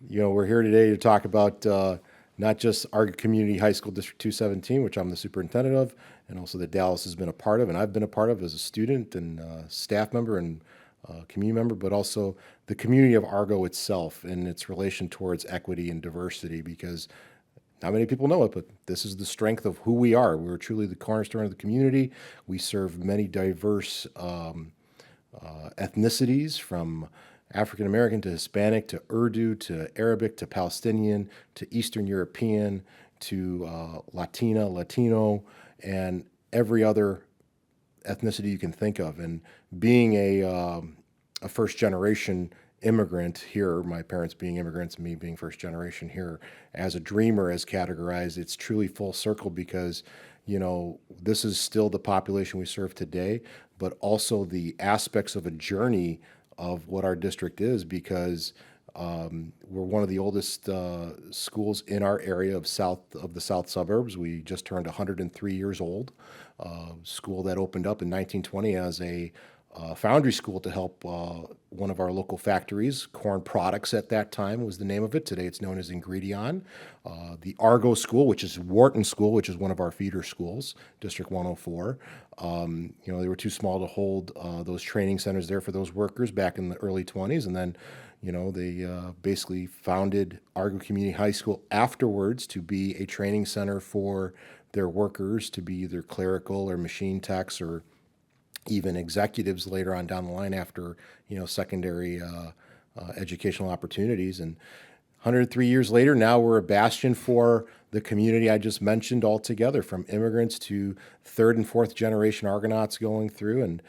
We're here today to talk about not just Argo Community High School District 217, which I'm the superintendent of, and also that Dallas has been a part of, and I've been a part of as a student and staff member and community member, but also the community of Argo itself and its relation towards equity and diversity, because not many people know it, but this is the strength of who we are. We're truly the cornerstone of the community. We serve many diverse ethnicities, from African American to Hispanic to Urdu to Arabic to Palestinian to Eastern European to Latina, Latino, and every other ethnicity you can think of. And being a first generation immigrant here, my parents being immigrants, me being first generation here, as a dreamer, as categorized, it's truly full circle because, this is still the population we serve today, but also the aspects of a journey of what our district is, because we're one of the oldest schools in our area of the south suburbs. We just turned 103 years old. School that opened up in 1920 as a foundry school to help one of our local factories. Corn Products at that time was the name of it. Today it's known as Ingredion. The Argo School, which is Wharton School, which is one of our feeder schools, District 104. They were too small to hold those training centers there for those workers back in the early 20s. And then, they basically founded Argo Community High School afterwards to be a training center for their workers, to be either clerical or machine techs or even executives later on down the line after secondary educational opportunities. And 103 years later, now we're a bastion for the community I just mentioned altogether, from immigrants to third and fourth generation Argonauts going through, and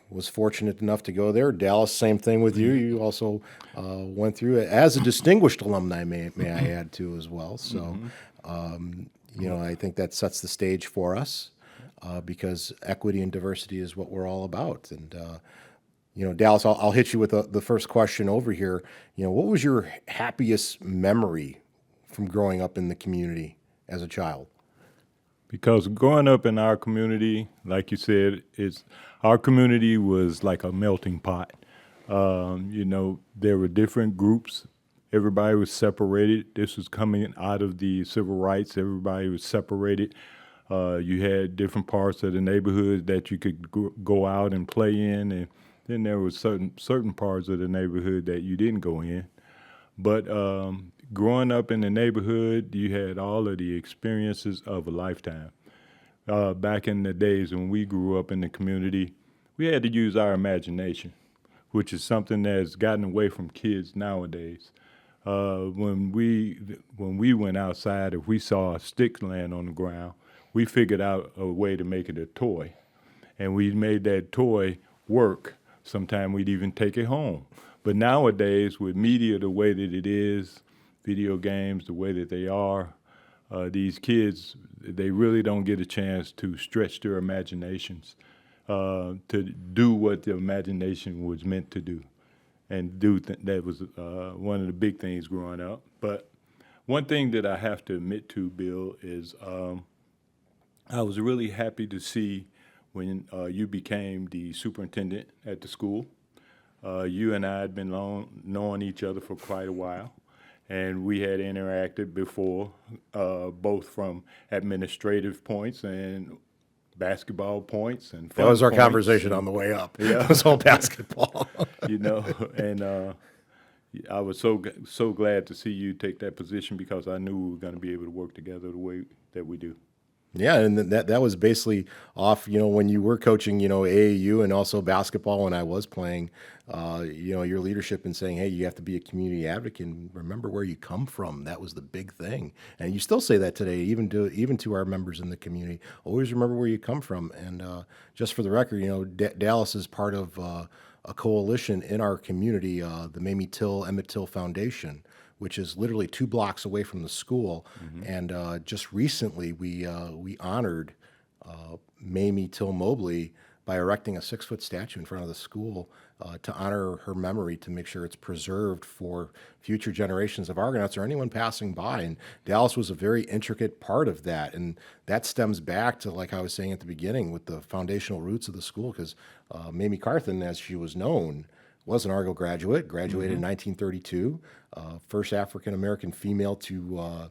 was fortunate enough to go there. Dallas, same thing with you. You also went through it as a distinguished alumni, may I add to as well. So, I think that sets the stage for us. Because equity and diversity is what we're all about. And, Dallas, I'll hit you with the first question over here. What was your happiest memory from growing up in the community as a child? Because growing up in our community, like you said, our community was like a melting pot. There were different groups. Everybody was separated. This was coming out of the civil rights. Everybody was separated. You had different parts of the neighborhood that you could go out and play in, and then there was certain parts of the neighborhood that you didn't go in. But growing up in the neighborhood, you had all of the experiences of a lifetime. Back in the days when we grew up in the community, we had to use our imagination, which is something that's gotten away from kids nowadays. When we went outside, if we saw a stick land on the ground, we figured out a way to make it a toy. And we made that toy work. Sometimes we'd even take it home. But nowadays, with media the way that it is, video games the way that they are, these kids, they really don't get a chance to stretch their imaginations, to do what the imagination was meant to do. And that was one of the big things growing up. But one thing that I have to admit to, Bill, is I was really happy to see when you became the superintendent at the school. You and I had been knowing each other for quite a while, and we had interacted before, both from administrative points and basketball points and fun That was our points. conversation on the way up. Yeah. It was all basketball. And I was so glad to see you take that position because I knew we were going to be able to work together the way that we do. Yeah, and that was basically off, when you were coaching, AAU and also basketball when I was playing, your leadership in saying, hey, you have to be a community advocate and remember where you come from. That was the big thing. And you still say that today, even to our members in the community. Always remember where you come from. And just for the record, Dallas is part of a coalition in our community, the Mamie Till Emmett Till Foundation, which is literally 2 blocks away from the school. Mm-hmm. And just recently, we honored Mamie Till Mobley by erecting a 6-foot statue in front of the school to honor her memory, to make sure it's preserved for future generations of Argonauts or anyone passing by. And Dallas was a very intricate part of that. And that stems back to, like I was saying at the beginning, with the foundational roots of the school, because Mamie Carthen, as she was known, was an Argo graduate, graduated in 1932, first African-American female to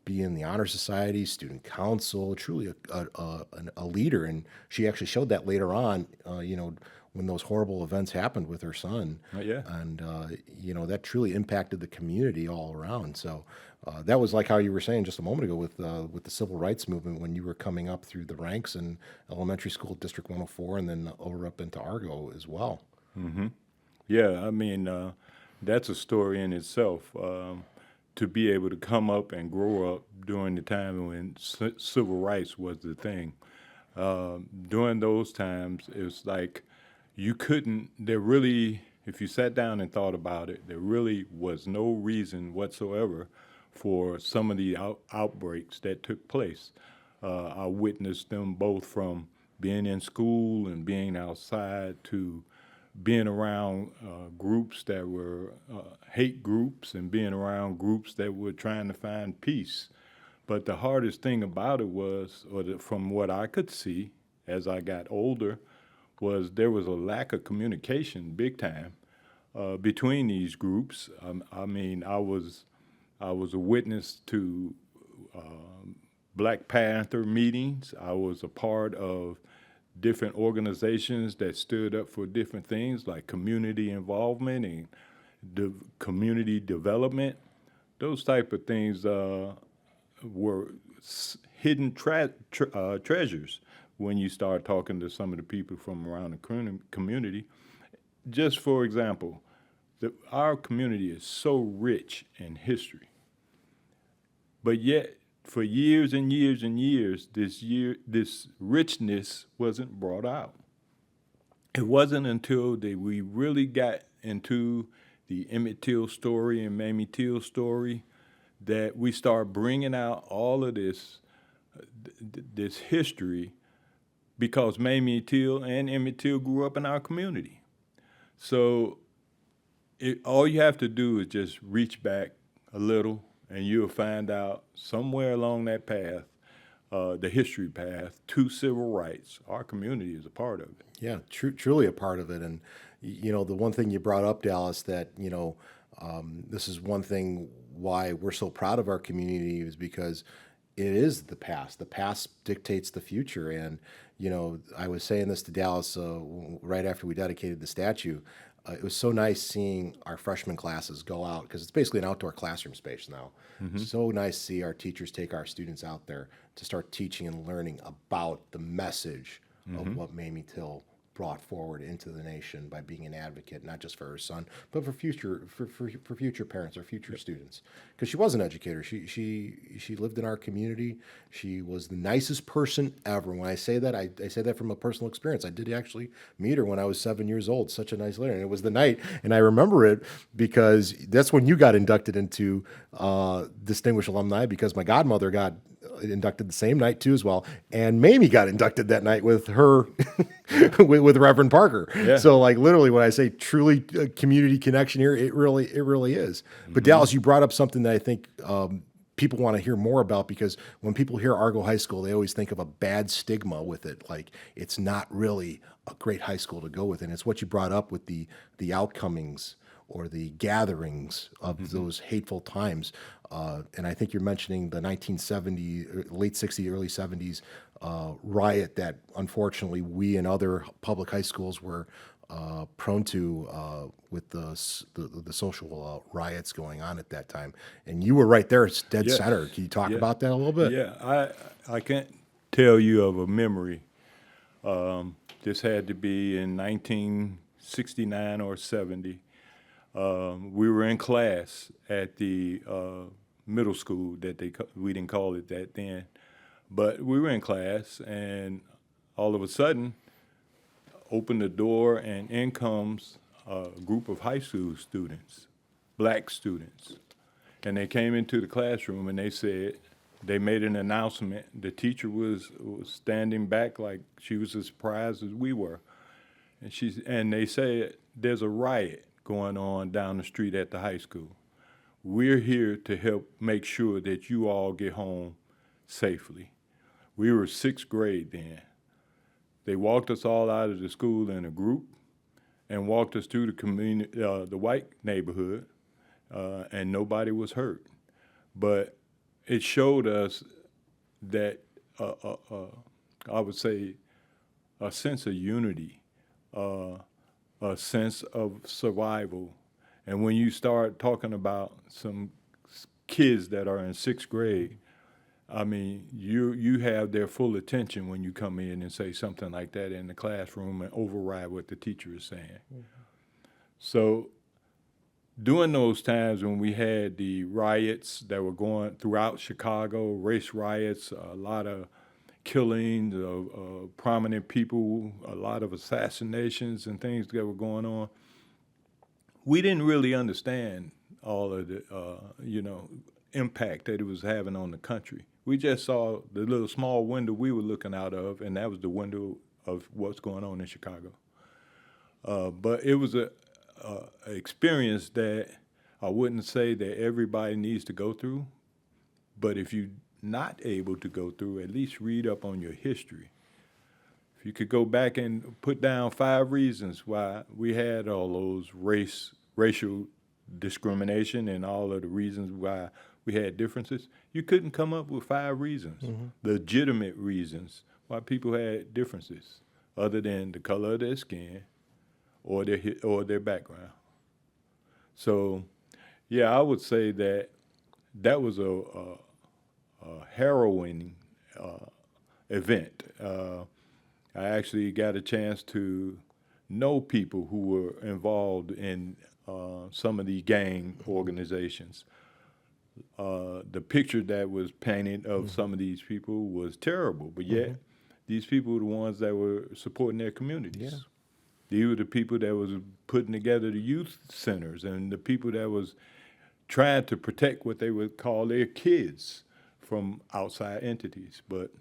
be in the Honor Society, Student Council, truly a leader. And she actually showed that later on, when those horrible events happened with her son. Yeah. And, that truly impacted the community all around. So that was like how you were saying just a moment ago with the civil rights movement when you were coming up through the ranks in elementary school, District 104, and then over up into Argo as well. Yeah, I mean, that's a story in itself. To be able to come up and grow up during the time when civil rights was the thing. During those times, it was like if you sat down and thought about it, there really was no reason whatsoever for some of the outbreaks that took place. I witnessed them both from being in school and being outside to being around groups that were hate groups and being around groups that were trying to find peace. But the hardest thing about it was, from what I could see as I got older, was there was a lack of communication, big time, between these groups. I mean, I was a witness to Black Panther meetings. I was a part of different organizations that stood up for different things like community involvement and community development. Those type of things were hidden treasures when you start talking to some of the people from around the community. Just for example, our community is so rich in history, but yet for years and years and years, this richness wasn't brought out. It wasn't until we really got into the Emmett Till story and Mamie Till story that we start bringing out all of this history, because Mamie Till and Emmett Till grew up in our community. So all you have to do is just reach back a little, and you'll find out somewhere along that path, the history path to civil rights, our community is a part of it. Yeah, truly a part of it. And, the one thing you brought up, Dallas, that, this is one thing why we're so proud of our community is because it is the past. The past dictates the future. And, I was saying this to Dallas right after we dedicated the statue. It was so nice seeing our freshman classes go out, because it's basically an outdoor classroom space now. So nice to see our teachers take our students out there to start teaching and learning about the message of what Mamie Till brought forward into the nation by being an advocate, not just for her son, but for future parents or future students. Because she was an educator. She lived in our community. She was the nicest person ever. When I say that, I say that from a personal experience. I did actually meet her when I was 7 years old. Such a nice lady. And it was the night, and I remember it because that's when you got inducted into Distinguished Alumni, because my godmother got inducted the same night too as well, and Mamie got inducted that night with her with Reverend Parker. Yeah. So like literally when I say truly a community connection here, it really is. But Dallas, you brought up something that I think people want to hear more about, because when people hear Argo High School, they always think of a bad stigma with it, like it's not really a great high school to go with. And it's what you brought up with the outcomings or the gatherings of those hateful times. And I think you're mentioning the 1970, late 60s, early 70s riot that unfortunately we and other public high schools were prone to with the social riots going on at that time. And you were right there, it's dead center. Can you talk about that a little bit? Yeah, I can't tell you of a memory. This had to be in 1969 or 70. We were in class at the middle school we didn't call it that then, but we were in class, and all of a sudden, opened the door, and in comes a group of high school students, black students, and they came into the classroom and they made an announcement. The teacher was standing back like she was as surprised as we were, and they said, "There's a riot going on down the street at the high school. We're here to help make sure that you all get home safely." We were sixth grade then. They walked us all out of the school in a group. and walked us through the community, the white neighborhood, and nobody was hurt. But it showed us that I would say a sense of unity, a sense of survival. And when you start talking about some kids that are in sixth grade, I mean, you have their full attention when you come in and say something like that in the classroom and override what the teacher is saying. Mm-hmm. So during those times when we had the riots that were going throughout Chicago, race riots, a lot of killings of prominent people, a lot of assassinations and things that were going on, we didn't really understand all of the, impact that it was having on the country. We just saw the little small window we were looking out of, and that was the window of what's going on in Chicago. But it was a experience that I wouldn't say that everybody needs to go through, but if you're not able to go through, at least read up on your history. If you could go back and put down 5 reasons why we had all those racial discrimination and all of the reasons why we had differences, you couldn't come up with 5 reasons, legitimate reasons why people had differences, other than the color of their skin or their background. So, yeah, I would say that was a harrowing event. I actually got a chance to know people who were involved in some of the gang organizations. The picture that was painted of some of these people was terrible, but yet these people were the ones that were supporting their communities. Yeah. These were the people that was putting together the youth centers and the people that was trying to protect what they would call their kids from outside entities. But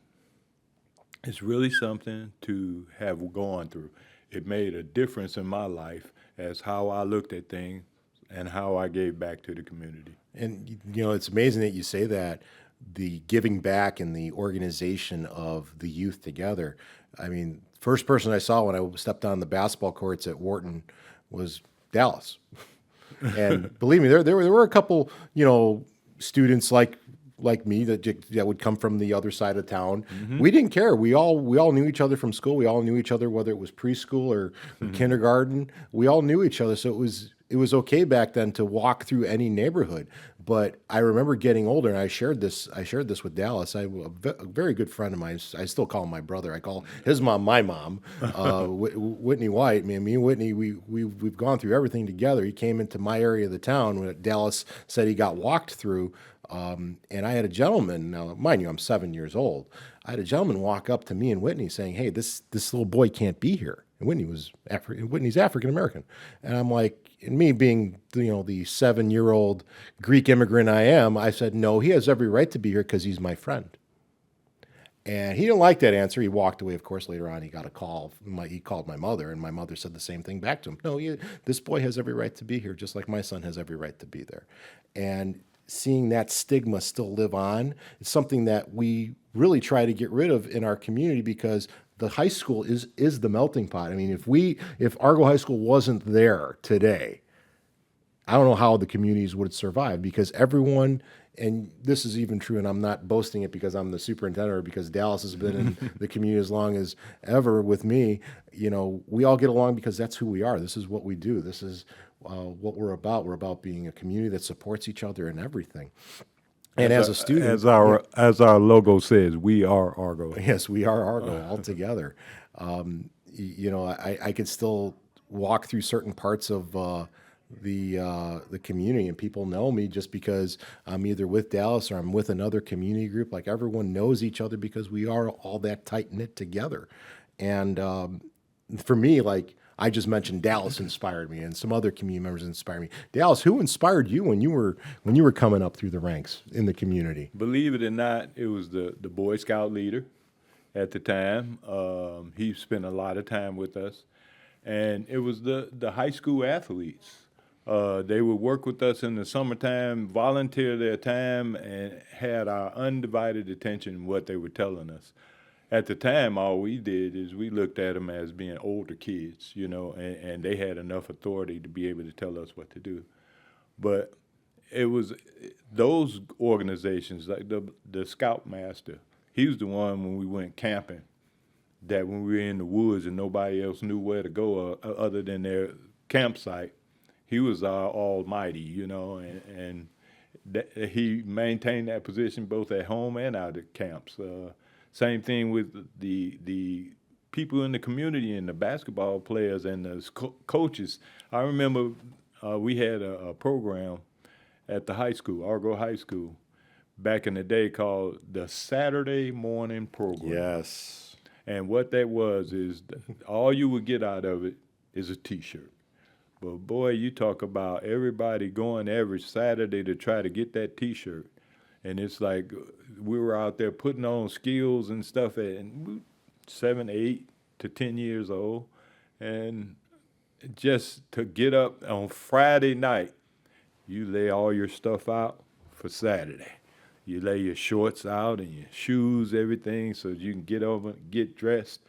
it's really something to have gone through. It made a difference in my life as how I looked at things and how I gave back to the community. And, it's amazing that you say that, the giving back and the organization of the youth together. I mean, first person I saw when I stepped on the basketball courts at Wharton was Dallas. And believe me, there were a couple, students like me that would come from the other side of town. Mm-hmm. We didn't care. We all knew each other from school. We all knew each other, whether it was preschool or kindergarten. We all knew each other. So it was okay back then to walk through any neighborhood. But I remember getting older, and I shared this with Dallas. A very good friend of mine. I still call him my brother. I call his mom my mom, Whitney White. Me and Whitney, we've gone through everything together. He came into my area of the town when Dallas said he got walked through. And I had a gentleman, now mind you, I'm 7 years old. I had a gentleman walk up to me and Whitney saying, "Hey, this little boy can't be here." And Whitney's African American. And I'm like, and me being, the 7-year-old Greek immigrant I am, I said, "No, he has every right to be here because he's my friend." And he didn't like that answer. He walked away. Of course, later on, he got a call. He called my mother, and my mother said the same thing back to him. "No, this boy has every right to be here, just like my son has every right to be there." And seeing that stigma still live on, it's something that we really try to get rid of in our community, because the high school is the melting pot. I mean, if Argo High School wasn't there today, I don't know how the communities would survive, because everyone, and this is even true, and I'm not boasting it because I'm the superintendent or because Dallas has been in the community as long as ever with me, we all get along because that's who we are. This is what we do. This is what we're about. We're about being a community that supports each other in everything. And as a student, as our logo says, we are Argo. Yes, we are Argo all together. I could still walk through certain parts of the community, and people know me just because I'm either with Dallas or I'm with another community group. Like, everyone knows each other because we are all that tight knit together. And for me, like I just mentioned, Dallas inspired me, and some other community members inspired me. Dallas, who inspired you when you were coming up through the ranks in the community? Believe it or not, it was the Boy Scout leader at the time. He spent a lot of time with us, and it was the high school athletes. They would work with us in the summertime, volunteer their time, and had our undivided attention what they were telling us. At the time, all we did is we looked at them as being older kids, you know, and they had enough authority to be able to tell us what to do. But it was those organizations, like the Scoutmaster, he was the one when we went camping, that when we were in the woods and nobody else knew where to go other than their campsite, he was our almighty, you know, and he maintained that position both at home and out at camps. Same thing with the people in the community and the basketball players and the coaches. I remember we had a program at the high school, Argo High School, back in the day called the Saturday Morning Program. Yes. And what that was is all you would get out of it is a T-shirt. But boy, you talk about everybody going every Saturday to try to get that T-shirt. And it's like we were out there putting on skills and stuff at 7, 8 to 10 years old. And just to get up on Friday night, you lay all your stuff out for Saturday. You lay your shorts out and your shoes, everything, so you can get over, get dressed,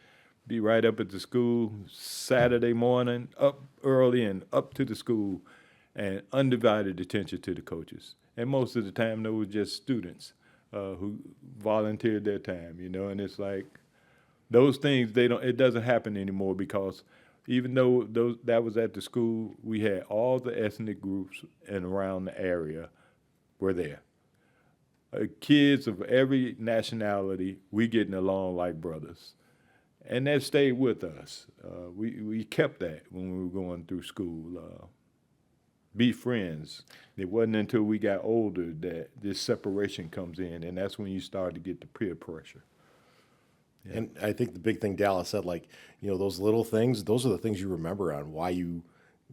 be right up at the school Saturday morning, up early and up to the school, and undivided attention to the coaches. And most of the time, they were just students who volunteered their time, you know. And it's like those things, it doesn't happen anymore because even though that was at the school, we had all the ethnic groups and around the area were there. Kids of every nationality, we getting along like brothers. And that stayed with us. We kept that when we were going through school. Be friends. It wasn't until we got older that this separation comes in, and that's when you start to get the peer pressure. Yeah. And I think the big thing Dallas said, like, you know, those little things, those are the things you remember on why you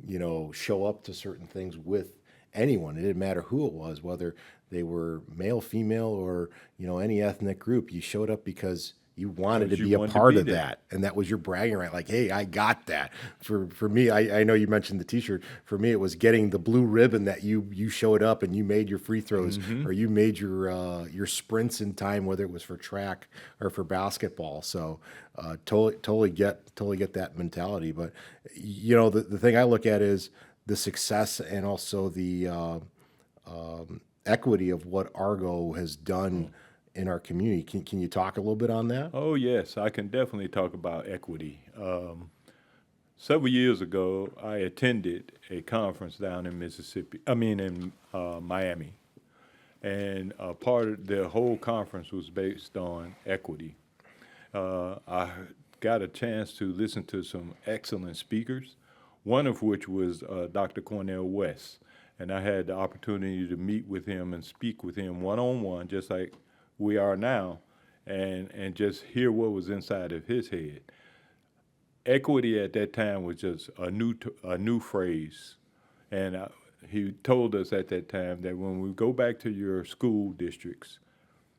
know, show up to certain things with anyone. It didn't matter who it was, whether they were male, female, or, you know, any ethnic group. You showed up because you wanted to be a part of that, and that was your bragging right. Like, hey, I got that. For me, I know you mentioned the T-shirt. For me, it was getting the blue ribbon that you showed up and you made your free throws, or you made your sprints in time, whether it was for track or for basketball. So totally get that mentality. But you know, the thing I look at is the success and also the equity of what Argo has done in our community. Can you talk a little bit on that? Oh, yes, I can definitely talk about equity. Several years ago, I attended a conference down in Miami. And part of the whole conference was based on equity. I got a chance to listen to some excellent speakers, one of which was Dr. Cornel West. And I had the opportunity to meet with him and speak with him one-on-one, just like we are now, and just hear what was inside of his head. Equity at that time was just a new phrase, and he told us at that time that when we go back to your school districts,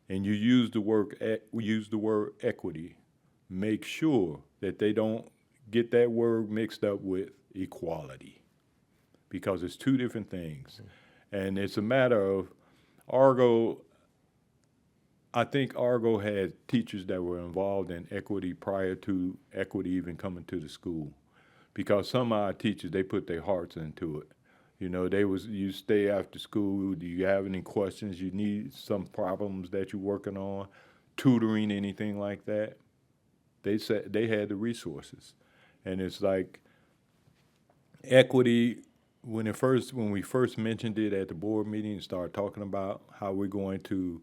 and you use the word equity, make sure that they don't get that word mixed up with equality, because it's two different things, and it's a matter of Argo. I think Argo had teachers that were involved in equity prior to equity even coming to the school, because some of our teachers, they put their hearts into it. You know, you stay after school, do you have any questions, you need some problems that you're working on, tutoring, anything like that. They said they had the resources. And it's like equity, when we first mentioned it at the board meeting and started talking about how we're going to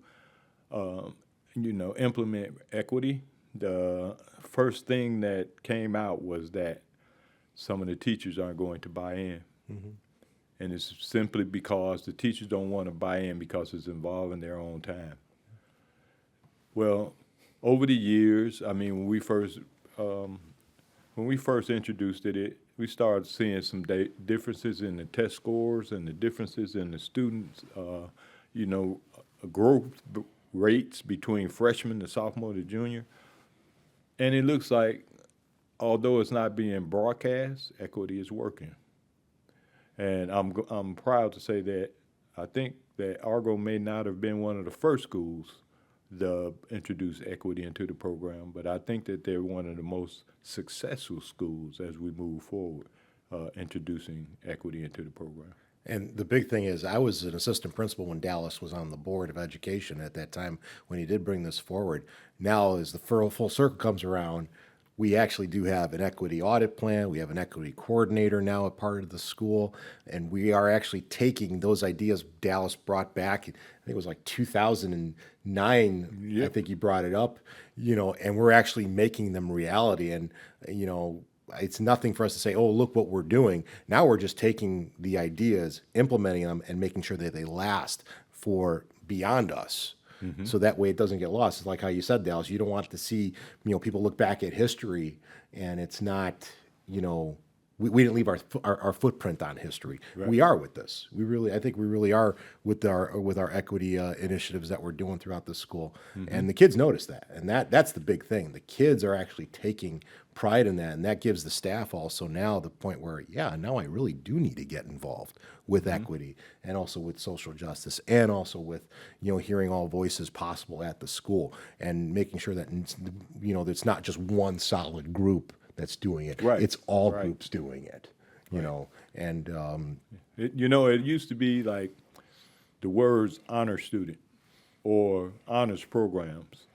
implement equity, the first thing that came out was that some of the teachers aren't going to buy in. Mm-hmm. And it's simply because the teachers don't want to buy in because it's involving their own time. Well, over the years, I mean, when we first introduced it, we started seeing some differences in the test scores and the differences in the students, growth rates between freshman to sophomore to junior. And it looks like, although it's not being broadcast, equity is working. And I'm proud to say that I think that Argo may not have been one of the first schools introduce equity into the program, but I think that they're one of the most successful schools as we move forward, introducing equity into the program. And the big thing is, I was an assistant principal when Dallas was on the Board of Education at that time when he did bring this forward. Now, as the full circle comes around, we actually do have an equity audit plan. We have an equity coordinator now a part of the school, and we are actually taking those ideas Dallas brought back. I think it was like 2009. Yep. I think he brought it up, and we're actually making them reality. And it's nothing for us to say, oh, look what we're doing. Now we're just taking the ideas, implementing them, and making sure that they last for beyond us. So that way it doesn't get lost. It's like how you said, Dallas, you don't want to see, people look back at history and it's not, we didn't leave our footprint on history. Right. We are with this. I think we really are with our equity initiatives that we're doing throughout the school. And the kids notice that. And that's the big thing. The kids are actually taking pride in that. And that gives the staff also now the point where, now I really do need to get involved with equity and also with social justice and also with, hearing all voices possible at the school and making sure that, it's not just one solid group that's doing it. Right. It's all Right. groups doing it, and It used to be like the words honor student or honors programs,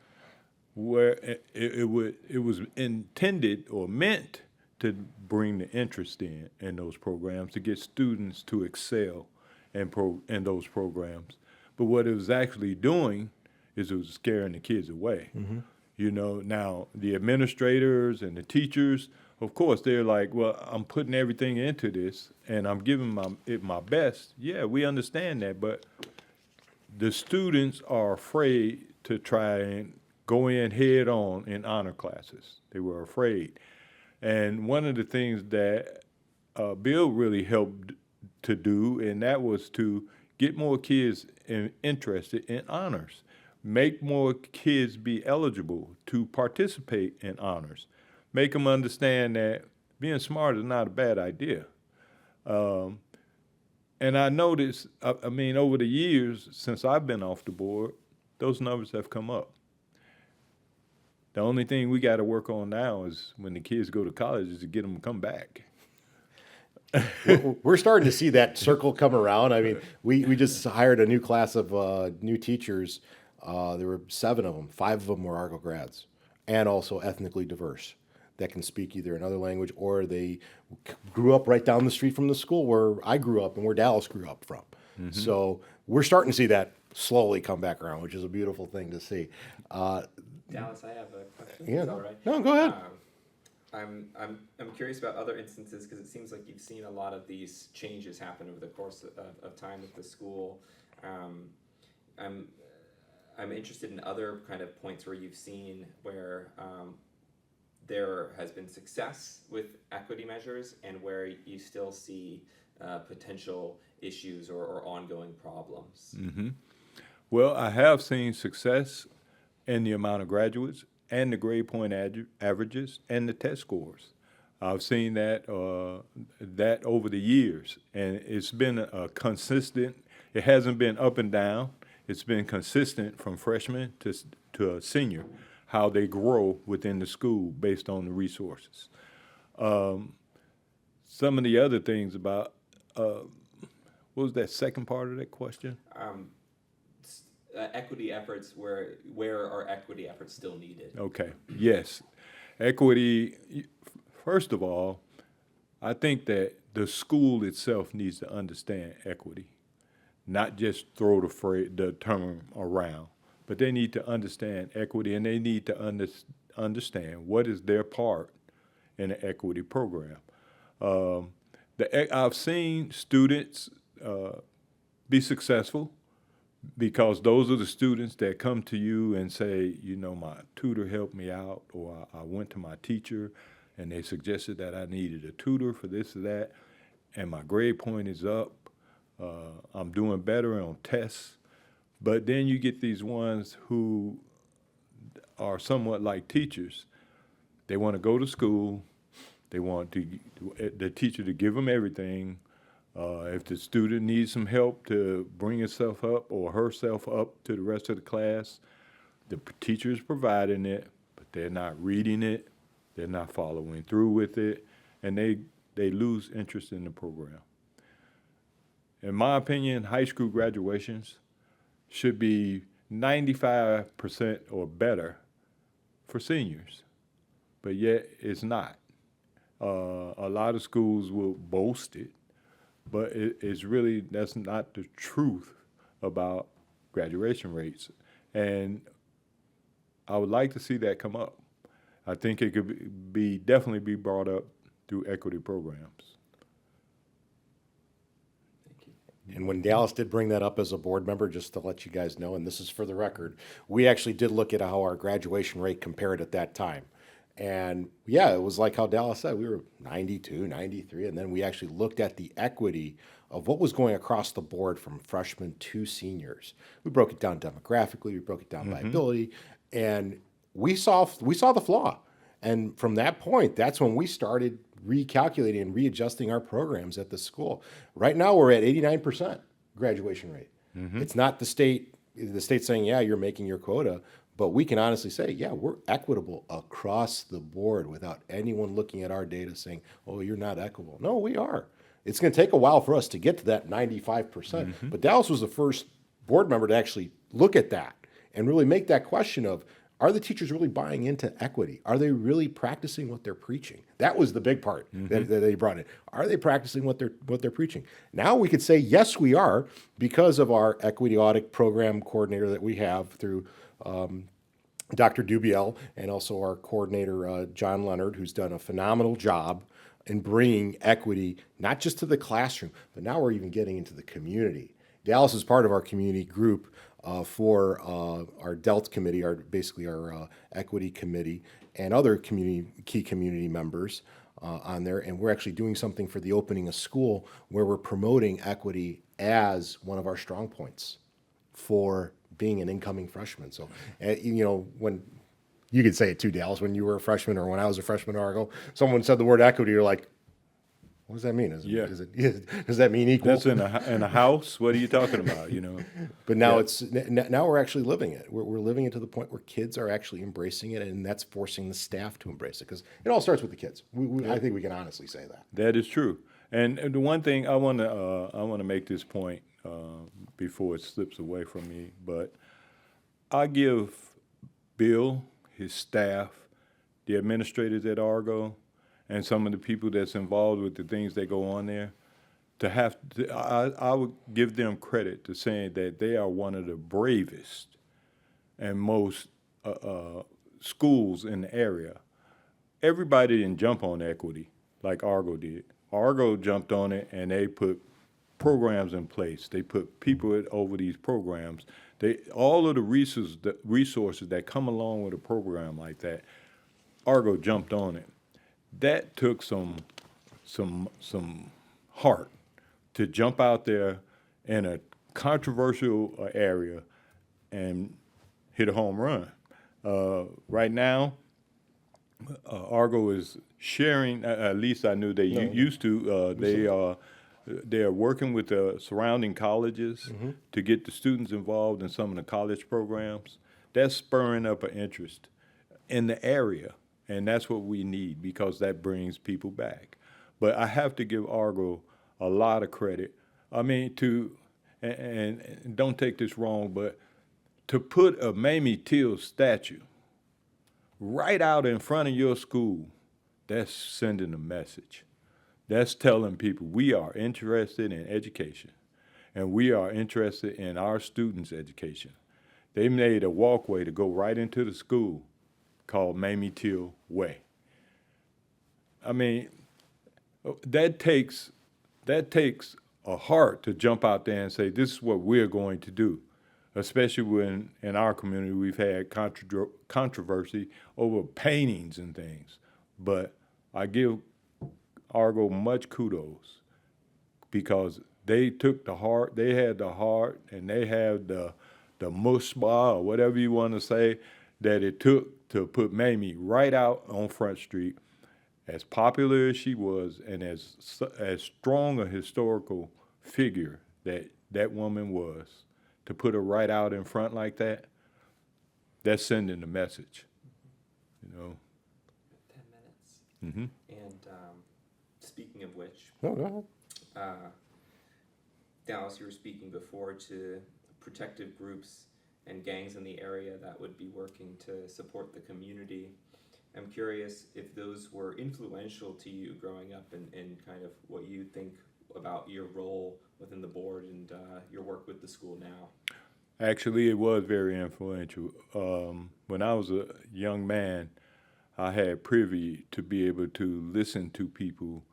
where it was intended or meant to bring the interest in those programs, to get students to excel in those programs. But what it was actually doing is it was scaring the kids away. Now the administrators and the teachers, of course, they're like, well, I'm putting everything into this and I'm giving it my best. Yeah, we understand that, but the students are afraid to try and go in head on in honor classes. They were afraid. And one of the things that Bill really helped to do, and that was to get more kids interested in honors, make more kids be eligible to participate in honors, make them understand that being smart is not a bad idea. And I noticed, over the years since I've been off the board, those numbers have come up. The only thing we got to work on now is when the kids go to college is to get them to come back. we're starting to see that circle come around. I mean, we just hired a new class of new teachers. There were 7 of them. 5 of them were Argo grads and also ethnically diverse that can speak either another language or they grew up right down the street from the school where I grew up and where Dallas grew up from. So we're starting to see that slowly come back around, which is a beautiful thing to see. Dallas, I have a question. Yeah, Is that all right? no, go ahead. I'm curious about other instances because it seems like you've seen a lot of these changes happen over the course of time with the school. I'm interested in other kind of points where you've seen where there has been success with equity measures and where you still see potential issues or ongoing problems. Well, I have seen success in the amount of graduates and the grade point averages and the test scores. I've seen that over the years, and it's been a consistent. It hasn't been up and down. It's been consistent from freshman to a senior, how they grow within the school based on the resources. Some of the other things about what was that second part of that question? Equity efforts, where are equity efforts still needed? Okay, yes. Equity, first of all, I think that the school itself needs to understand equity, not just throw the term around, but they need to understand equity and they need to understand what is their part in the equity program. I've seen students be successful because those are the students that come to you and say, my tutor helped me out, or I went to my teacher and they suggested that I needed a tutor for this or that, and my grade point is up. I'm doing better on tests. But then you get these ones who are somewhat like teachers. They want to go to school. They want the teacher to give them everything. If the student needs some help to bring himself up or herself up to the rest of the class, the teacher's providing it, but they're not reading it, they're not following through with it, and they lose interest in the program. In my opinion, high school graduations should be 95% or better for seniors, but yet it's not. A lot of schools will boast it, but it's really, that's not the truth about graduation rates. And I would like to see that come up. I think it could be definitely be brought up through equity programs. And when Dallas did bring that up as a board member, just to let you guys know, and this is for the record, we actually did look at how our graduation rate compared at that time. And yeah, it was like how Dallas said, we were 92, 93, and then we actually looked at the equity of what was going across the board from freshmen to seniors. We broke it down demographically, we broke it down by ability, and we saw the flaw. And from that point, that's when we started recalculating and readjusting our programs at the school. Right now, we're at 89% graduation rate. It's not the state saying, yeah, you're making your quota, but we can honestly say, yeah, we're equitable across the board without anyone looking at our data saying, oh, you're not equitable. No, we are. It's going to take a while for us to get to that 95%. But Dallas was the first board member to actually look at that and really make that question of, are the teachers really buying into equity? Are they really practicing what they're preaching? That was the big part that they brought in. Are they practicing what they're preaching? Now we could say, yes, we are, because of our equity audit program coordinator that we have through Dr. Dubiel, and also our coordinator, John Leonard, who's done a phenomenal job in bringing equity, not just to the classroom, but now we're even getting into the community. Dallas is part of our community group for our DELT committee, basically our equity committee, and other key community members on there. And we're actually doing something for the opening of school where we're promoting equity as one of our strong points for being an incoming freshman. So, when you could say it too, Dallas, when you were a freshman or when I was a freshman at Argo, someone said the word equity, you're like, what does that mean? Does that mean equal? That's in a house. What are you talking about? But now now we're actually living it. We're living it to the point where kids are actually embracing it, and that's forcing the staff to embrace it, because it all starts with the kids. I think we can honestly say that. That is true. And the one thing I want to make this point before it slips away from me, but I give Bill, his staff, the administrators at Argo, and some of the people that's involved with the things that go on there, I would give them credit to saying that they are one of the bravest and most schools in the area. Everybody didn't jump on equity like Argo did. Argo jumped on it, and they put programs in place. They put people over these programs. All of the resources that come along with a program like that, Argo jumped on it. That took some heart to jump out there in a controversial area and hit a home run. Right now, Argo is sharing. At least I knew they used to. They are working with the surrounding colleges to get the students involved in some of the college programs. That's spurring up an interest in the area. And that's what we need, because that brings people back. But I have to give Argo a lot of credit. I mean, and don't take this wrong, but to put a Mamie Till statue right out in front of your school, that's sending a message. That's telling people we are interested in education, and we are interested in our students' education. They made a walkway to go right into the school called Mamie Till Way. I mean, that takes a heart to jump out there and say, this is what we're going to do, especially when in our community we've had controversy over paintings and things. But I give Argo much kudos, because they took the heart, they had the heart, and they had the mushba, or whatever you want to say, that it took to put Mamie right out on Front Street, as popular as she was, and as strong a historical figure that woman was, to put her right out in front like that. that's sending the message, you know. 10 minutes. Mm-hmm. And speaking of which, Oh, go ahead. Dallas, you were speaking before to protective groups and gangs in the area that would be working to support the community. I'm curious if those were influential to you growing up and kind of what you think about your role within the board and your work with the school now. Actually, it was very influential. When I was a young man, I had privy to be able to listen to people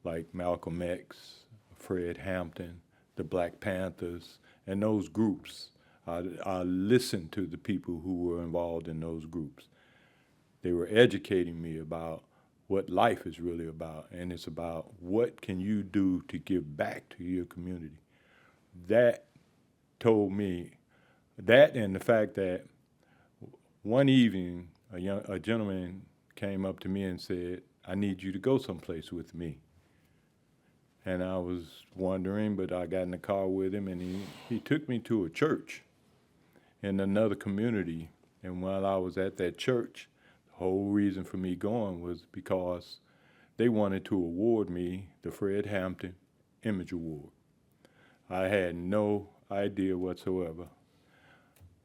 like Malcolm X, Fred Hampton, the Black Panthers, and those groups. I listened to the people who were involved in those groups. They were educating me about what life is really about, and it's about what can you do to give back to your community. That told me, that and the fact that one evening a gentleman came up to me and said, "I need you to go someplace with me." And I was wondering, but I got in the car with him, and he took me to a church in another community. And while I was at that church, the whole reason for me going was because they wanted to award me the Fred Hampton Image Award. I had no idea whatsoever.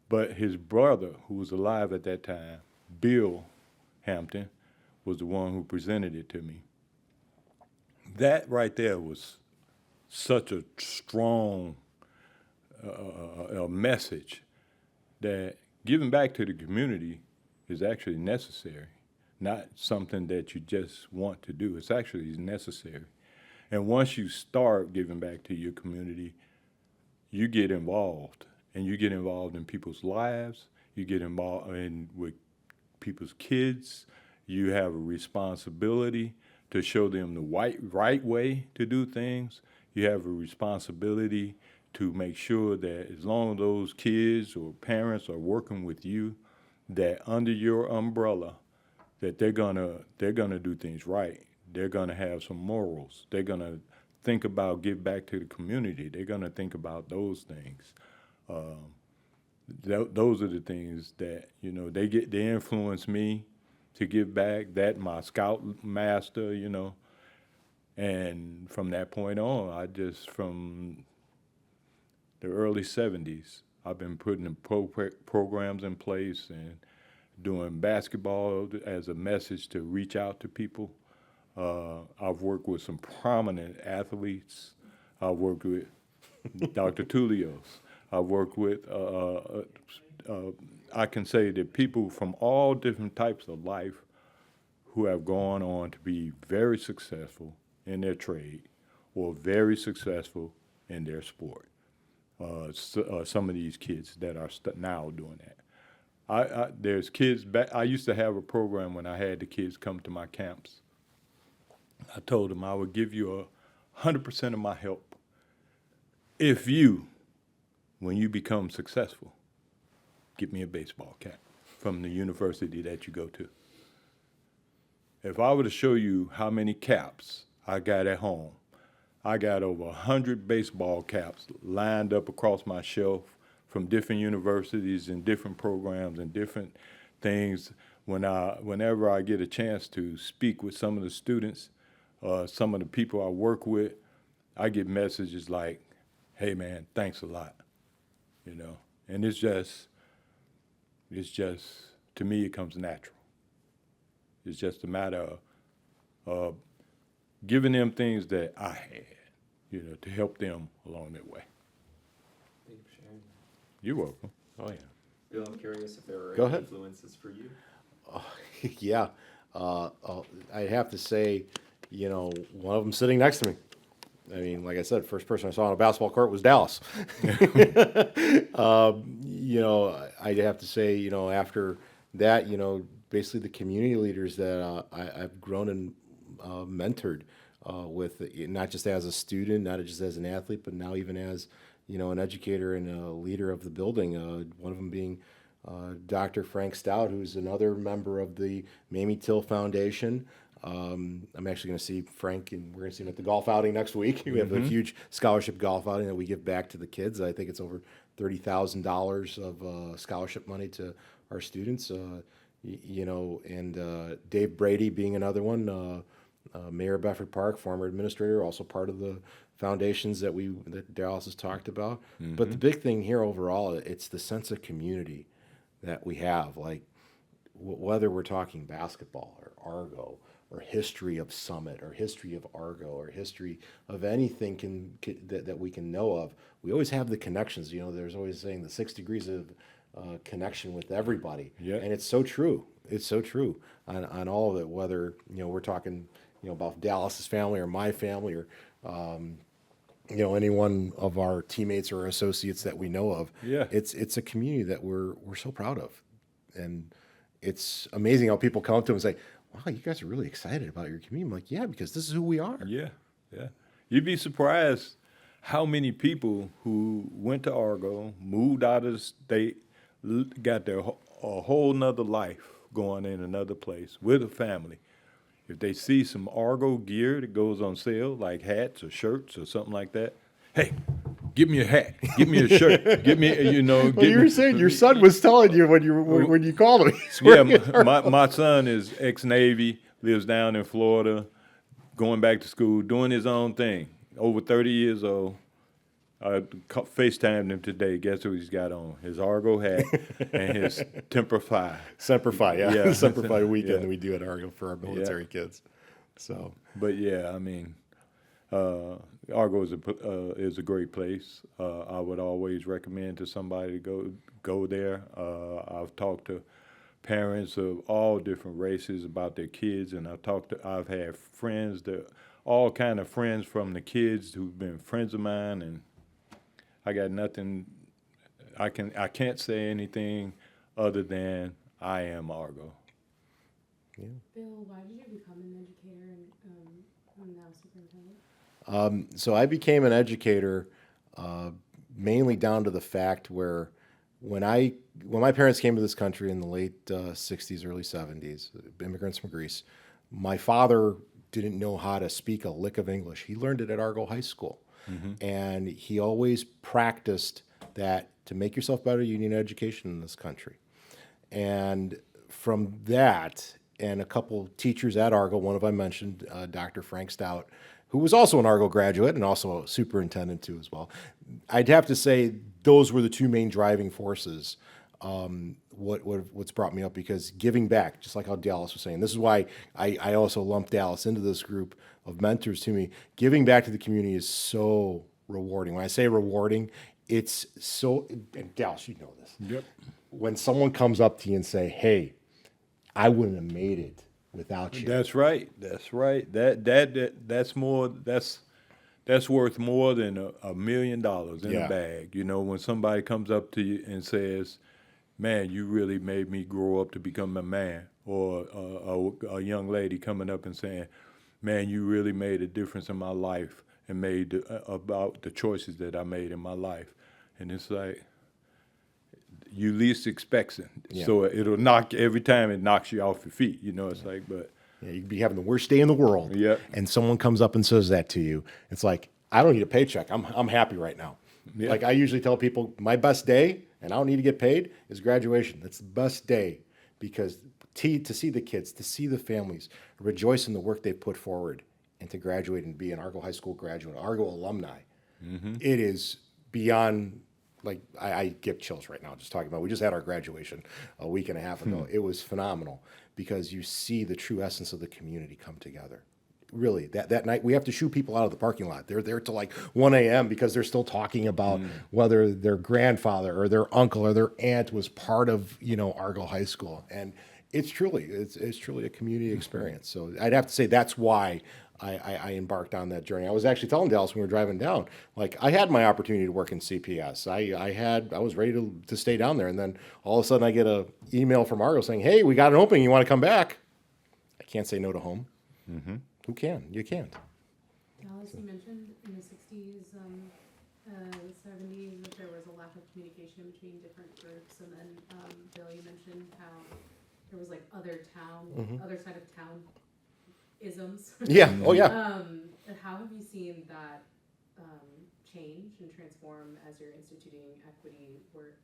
But his brother, who was alive at that time, Bill Hampton, was the one who presented it to me. That right there was such a strong message that giving back to the community is actually necessary, not something that you just want to do. It's actually necessary. And once you start giving back to your community, you get involved, and you get involved in people's lives. You get involved with people's kids. You have a responsibility to show them the right way to do things. You have a responsibility to make sure that as long as those kids or parents are working with you, that under your umbrella, that they're gonna do things right. They're gonna have some morals. They're gonna think about give back to the community. They're gonna think about those things. Those are the things that they influence me to give back. That my scout master, and from that point on, from the early 70s, I've been putting programs in place and doing basketball as a message to reach out to people. I've worked with some prominent athletes. I've worked with Dr. Toulios. I've worked with, I can say that people from all different types of life who have gone on to be very successful in their trade or very successful in their sport. Some of these kids that are now doing that. There's kids back. I used to have a program when I had the kids come to my camps. I told them I would give you 100% of my help if you, when you become successful, get me a baseball cap from the university that you go to. If I were to show you how many caps I got at home, I got over 100 baseball caps lined up across my shelf from different universities and different programs and different things. Whenever I get a chance to speak with some of the students, some of the people I work with, I get messages like, "Hey man, thanks a lot," And it's just, to me, it comes natural. It's just a matter of giving them things that I had, to help them along their way. Thank you for sharing that. You're welcome. Oh, yeah. Bill, I'm curious if there were Go any ahead. influences for you. Yeah. I have to say, one of them sitting next to me. I mean, like I said, first person I saw on a basketball court was Dallas. I'd have to say, after that, basically the community leaders that I've grown and mentored with, not just as a student, not just as an athlete, but now even as, an educator and a leader of the building. One of them being Dr. Frank Stout, who's another member of the Mamie Till Foundation. I'm actually going to see Frank, and we're going to see him at the golf outing next week. We have a huge scholarship golf outing that we give back to the kids. I think it's over $30,000 of scholarship money to our students. And Dave Brady being another one, Mayor of Bedford Park, former administrator, also part of the foundations that Dallas has talked about. But the big thing here overall, it's the sense of community that we have. Like whether we're talking basketball or Argo or history of Summit or history of Argo or history of anything that we can know of, we always have the connections. There's always saying the 6 degrees of connection with everybody. Yeah. And it's so true. It's so true on all of it, whether, we're talking, about Dallas's family or my family or, any one of our teammates or associates that we know of. Yeah. It's a community that we're so proud of. And it's amazing how people come up to them and say, wow, you guys are really excited about your community. I'm like, yeah, because this is who we are. Yeah, yeah. You'd be surprised how many people who went to Argo, moved out of the state, got a whole nother life going in another place with a family. If they see some Argo gear that goes on sale, like hats or shirts or something like that, hey, give me a hat, give me a shirt, give me, Well, you were saying your son was telling you when you called him. Yeah, my son is ex-Navy, lives down in Florida, going back to school, doing his own thing. Over 30 years old. I FaceTimed him today. Guess who he's got on? His Argo hat and his Semper Fi. Semper Fi, yeah. Yeah. Semper Fi weekend Yeah. we do at Argo for our military kids. So, But yeah, I mean, Argo is a great place. I would always recommend to somebody to go there. I've talked to parents of all different races about their kids, and I've had friends all kind of friends from the kids who've been friends of mine, and I got nothing. I can't say anything other than I am Argo. yeah. Bill, why did you become an educator and now superintendent? So I became an educator mainly down to the fact where when my parents came to this country in the late 60s, early 70s, immigrants from Greece, my father didn't know how to speak a lick of English. He learned it at Argo High School. And he always practiced that to make yourself better, you need an education in this country. And from that, and a couple teachers at Argo, one of them I mentioned, Dr. Frank Stout, who was also an Argo graduate and also a superintendent too as well. I'd have to say those were the two main driving forces. What's brought me up, because giving back, just like how Dallas was saying, this is why I also lumped Dallas into this group of mentors to me. Giving back to the community is so rewarding. When I say rewarding, it's so, and Dallas, you know this. Yep. When someone comes up to you and say, hey, I wouldn't have made it without you. That's right. That's right. That's more. That's worth more than $1 million in Yeah. a bag. When somebody comes up to you and says, "Man, you really made me grow up to become a man," or a young lady coming up and saying, "Man, you really made a difference in my life and made about the choices that I made in my life," and it's like you least expects it. Yeah. So it'll knock every time it knocks you off your feet. It's like, but. Yeah, you could be having the worst day in the world, Yep. and someone comes up and says that to you. It's like, I don't need a paycheck. I'm happy right now. Yeah. Like I usually tell people, my best day, and I don't need to get paid, is graduation. That's the best day, because to see the kids, to see the families rejoice in the work they put forward, and to graduate and be an Argo High School graduate, Argo alumni, it is beyond. Like I get chills right now just talking about. We just had our graduation a week and a half ago. It was phenomenal, because you see the true essence of the community come together. Really, that night we have to shoo people out of the parking lot. They're there till like 1 a.m. because they're still talking about whether their grandfather or their uncle or their aunt was part of Argo High School, and it's truly a community experience. So I'd have to say that's why I embarked on that journey. I was actually telling Dallas when we were driving down, like I had my opportunity to work in CPS. I was ready to stay down there, and then all of a sudden I get a email from Argo saying, "Hey, we got an opening. You want to come back?" I can't say no to home. Who can? You can't. Dallas, you mentioned in the 60s, 70s, that there was a lack of communication between different groups, and then Bill, you mentioned how there was like other side of town isms. Yeah. Oh yeah. How have you seen that change and transform as you're instituting equity work?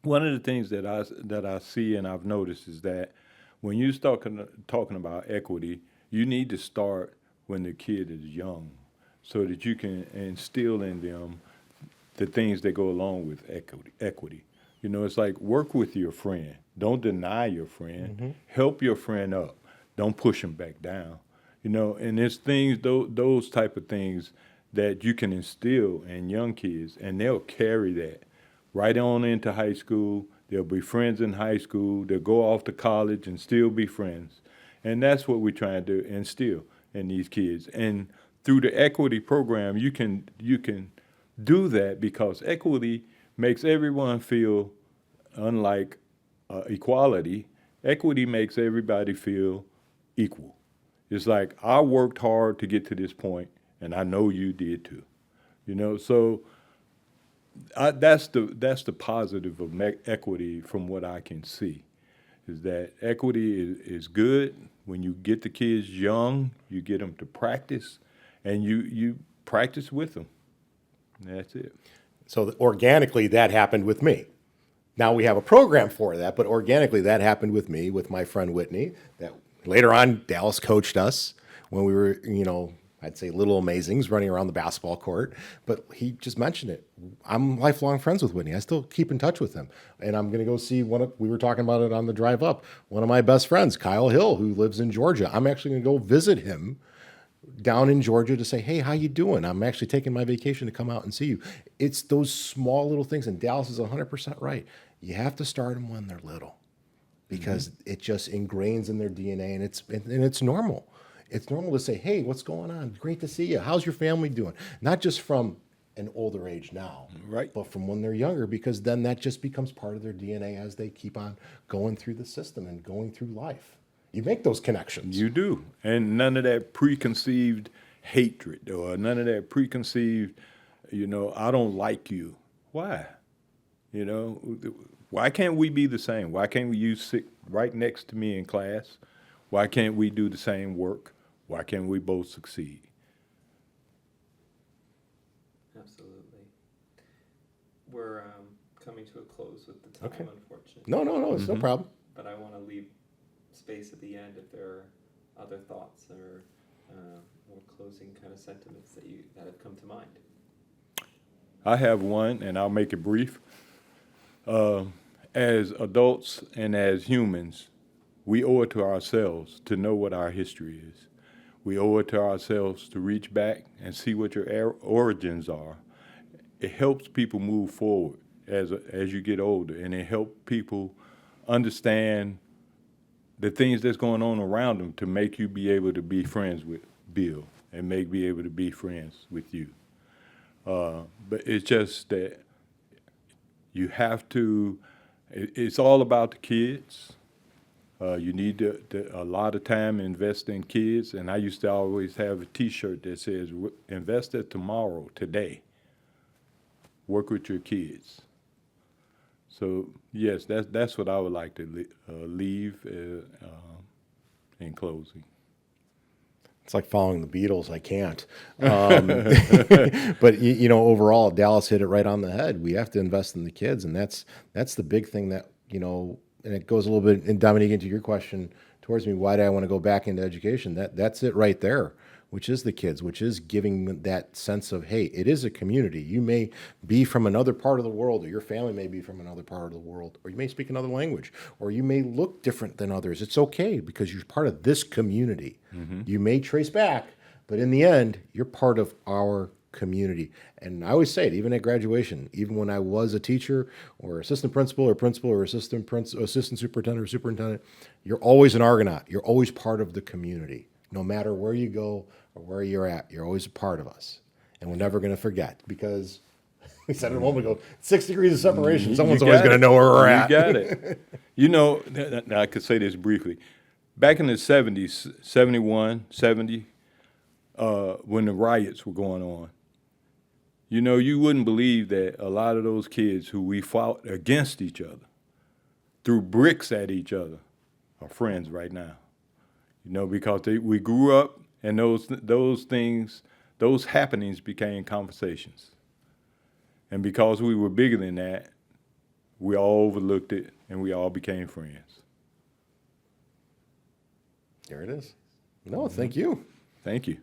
one of the things that I see and I've noticed is that when you start talking about equity, you need to start when the kid is young, so that you can instill in them the things that go along with equity. You know, it's like work with your friend. Don't deny your friend. Help your friend up. Don't push him back down. You know, and there's things, those type of things that you can instill in young kids, and they'll carry that right on into high school. They'll be friends in high school. They'll go off to college and still be friends. And that's what we're trying to instill in these kids. And through the equity program, you can do that, because equity makes everyone feel, unlike equality, equity makes everybody feel equal. It's like, I worked hard to get to this point, and I know you did too. You know, so that's the positive of equity from what I can see, is that equity is good. When you get the kids young, you get them to practice, and you practice with them. And that's it. So organically, that happened with me. Now we have a program for that, but organically, that happened with me, with my friend Whitney. That later on, Dallas coached us when we were, I'd say little amazings running around the basketball court. But he just mentioned it. I'm lifelong friends with Whitney. I still keep in touch with him. And I'm going to go see we were talking about it on the drive up, one of my best friends, Kyle Hill, who lives in Georgia. I'm actually going to go visit him down in Georgia to say, hey, how you doing? I'm actually taking my vacation to come out and see you. It's those small little things, and Dallas is 100% right. You have to start them when they're little, because it just ingrains in their DNA, and it's normal. It's normal to say, hey, what's going on? Great to see you. How's your family doing? Not just from an older age now, Right. but from when they're younger, because then that just becomes part of their DNA as they keep on going through the system and going through life. You make those connections. You do. And none of that preconceived hatred, or none of that preconceived, I don't like you. Why? Why can't we be the same? Why can't you sit right next to me in class? Why can't we do the same work? Why can't we both succeed? Absolutely. We're coming to a close with the time, Okay. unfortunately. No, it's no problem. But I want to leave space at the end if there are other thoughts or more closing kind of sentiments that have come to mind. I have one, and I'll make it brief. As adults and as humans, we owe it to ourselves to know what our history is. We owe it to ourselves to reach back and see what your origins are. It helps people move forward as you get older, and it helps people understand the things that's going on around them to make you be able to be friends with Bill and be able to be friends with you. But it's just that you have to, it's all about the kids. You need a lot of time invest in kids. And I used to always have a T-shirt that says, invest at tomorrow, today. Work with your kids. So, yes, that's what I would like to leave in closing. It's like following the Beatles. I can't. But overall, Dallas hit it right on the head. We have to invest in the kids, and that's the big thing that and it goes a little bit, and Dominique, into your question towards me. Why do I want to go back into education? That's it right there, which is the kids, which is giving them that sense of, hey, it is a community. You may be from another part of the world, or your family may be from another part of the world, or you may speak another language, or you may look different than others. It's okay, because you're part of this community. You may trace back, but in the end, you're part of our community. And I always say it, even at graduation, even when I was a teacher or assistant principal or assistant superintendent or superintendent, you're always an Argonaut. You're always part of the community. No matter where you go or where you're at, you're always a part of us. And we're never going to forget, because we said it a moment ago, 6 degrees of separation. Someone's always going to know where we're at. You got it. I could say this briefly. Back in the 70s, 71, 70, when the riots were going on, you wouldn't believe that a lot of those kids who we fought against each other, threw bricks at each other, are friends right now. Because we grew up, and those things, those happenings became conversations. And because we were bigger than that, we all overlooked it, and we all became friends. There it is. No, thank you. Thank you.